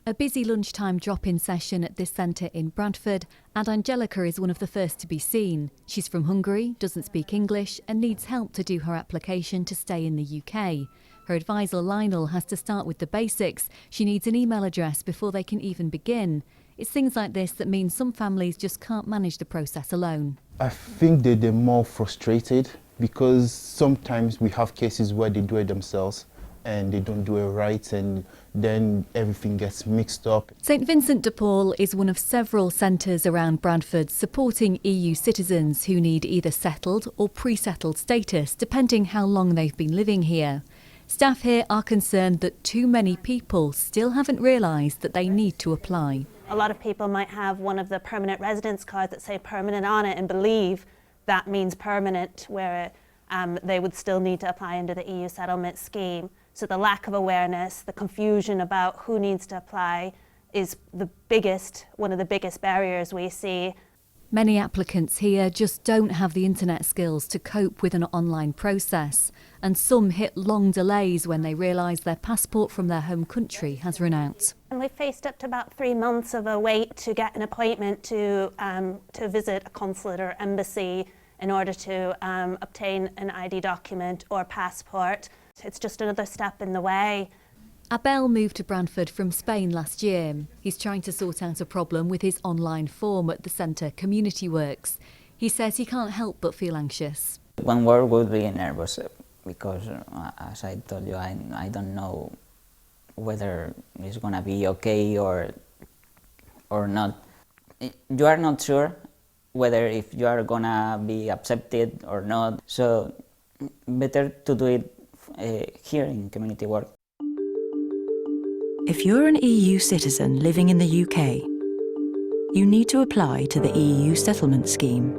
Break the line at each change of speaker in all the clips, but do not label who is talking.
A busy lunchtime drop-in session at this centre in Bradford, and Angelica is one of the first to be seen. She's from Hungary, doesn't speak English and needs help to do her application to stay in the UK. Her advisor Lionel has to start with the basics. She needs an email address before they can even begin. It's things like this that mean some families just can't manage the process alone.
I think that they're more frustrated because sometimes we have cases where they do it themselves and they don't do it right, and then everything gets mixed up.
St Vincent de Paul is one of several centres around Bradford supporting EU citizens who need either settled or pre-settled status, depending how long they've been living here. Staff here are concerned that too many people still haven't realised that they need to apply.
A lot of people might have one of the permanent residence cards that say permanent on it and believe that means permanent, where they would still need to apply under the EU settlement scheme. So the lack of awareness, the confusion about who needs to apply is one of the biggest barriers we see.
Many applicants here just don't have the internet skills to cope with an online process, and some hit long delays when they realise their passport from their home country has run out.
And we faced up to about 3 months of a wait to get an appointment to visit a consulate or embassy in order to obtain an ID document or passport. It's just another step in the way.
Abel moved to Bradford from Spain last year. He's trying to sort out a problem with his online form at the centre Community Works. He says he can't help but feel anxious.
One word would be nervous because, as I told you, I don't know whether it's going to be okay or not. You are not sure whether if you are going to be accepted or not, so better to do it here in community work.
If you're an EU citizen living in the UK, you need to apply to the EU settlement scheme.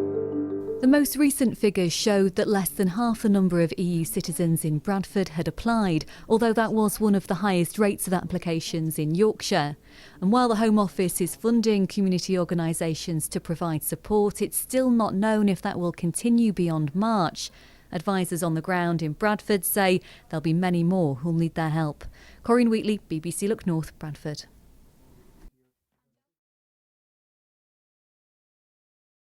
The most recent figures showed that less than half the number of EU citizens in Bradford had applied, although that was one of the highest rates of applications in Yorkshire. And while the Home Office is funding community organisations to provide support, it's still not known if that will continue beyond March. Advisors on the ground in Bradford say there'll be many more who'll need their help. Corinne Wheatley, BBC Look North, Bradford.